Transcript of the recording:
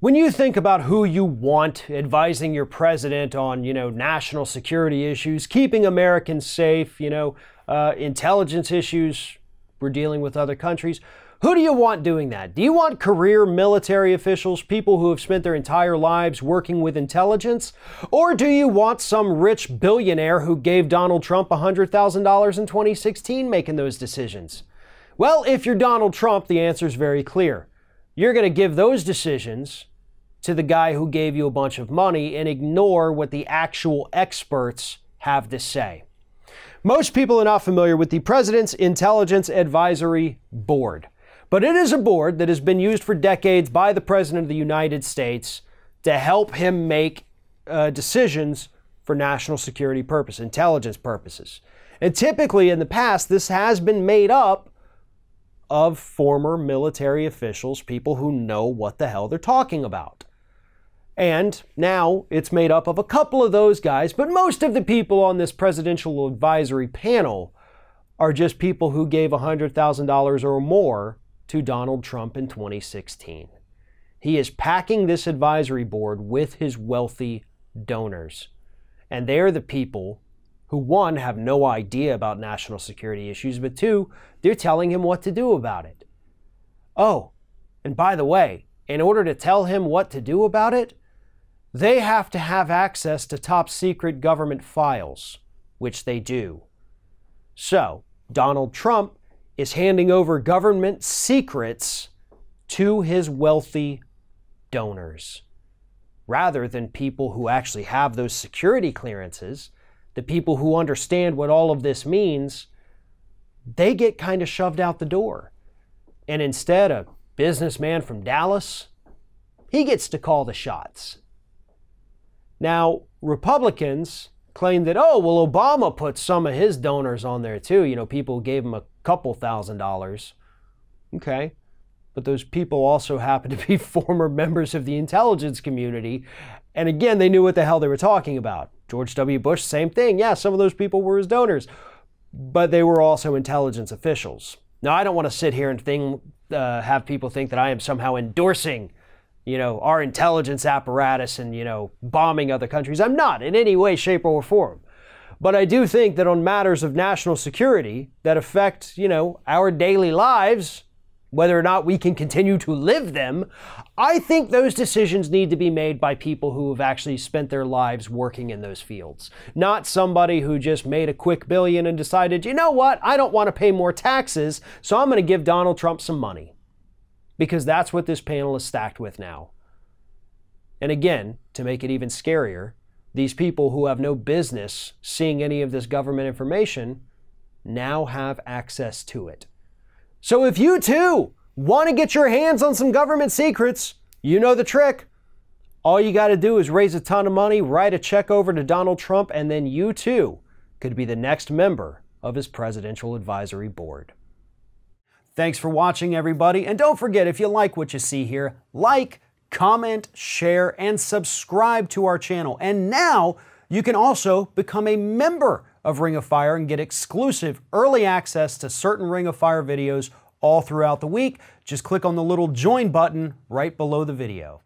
When you think about who you want advising your president on, national security issues, keeping Americans safe, intelligence issues, we're dealing with other countries, who do you want doing that? Do you want career military officials, people who have spent their entire lives working with intelligence? Or do you want some rich billionaire who gave Donald Trump $100,000 in 2016 making those decisions? Well, if you're Donald Trump, the answer is very clear. You're going to give those decisions to the guy who gave you a bunch of money and ignore what the actual experts have to say. Most people are not familiar with the President's Intelligence Advisory Board, but it is a board that has been used for decades by the President of the United States to help him make decisions for national security purposes, intelligence purposes. And typically in the past, this has been made up of former military officials, people who know what the hell they're talking about. And now it's made up of a couple of those guys, but most of the people on this presidential advisory panel are just people who gave $100,000 or more to Donald Trump in 2016. He is packing this advisory board with his wealthy donors. And they're the people who, one, have no idea about national security issues, but two, they're telling him what to do about it. Oh, and by the way, in order to tell him what to do about it, they have to have access to top secret government files, which they do. So, Donald Trump is handing over government secrets to his wealthy donors, rather than people who actually have those security clearances, the people who understand what all of this means. They get kind of shoved out the door. And instead, a businessman from Dallas, he gets to call the shots. Now, Republicans claim that, Obama put some of his donors on there too. People gave him a couple $1,000s. Okay. But those people also happen to be former members of the intelligence community. And again, they knew what the hell they were talking about. George W. Bush, same thing. Yeah, some of those people were his donors, but they were also intelligence officials. Now, I don't want to sit here and have people think that I am somehow endorsing our intelligence apparatus and, bombing other countries. I'm not in any way, shape, or form. But I do think that on matters of national security that affect, our daily lives, whether or not we can continue to live them, I think those decisions need to be made by people who have actually spent their lives working in those fields. Not somebody who just made a quick billion and decided, you know what, I don't want to pay more taxes, so I'm going to give Donald Trump some money. Because that's what this panel is stacked with now. And again, to make it even scarier, these people who have no business seeing any of this government information now have access to it. So if you too want to get your hands on some government secrets, you know the trick. All you got to do is raise a ton of money, write a check over to Donald Trump, and then you too could be the next member of his presidential advisory board. Thanks for watching, everybody. And don't forget, if you like what you see here, like, comment, share, and subscribe to our channel. And now you can also become a member of Ring of Fire and get exclusive early access to certain Ring of Fire videos all throughout the week. Just click on the little join button right below the video.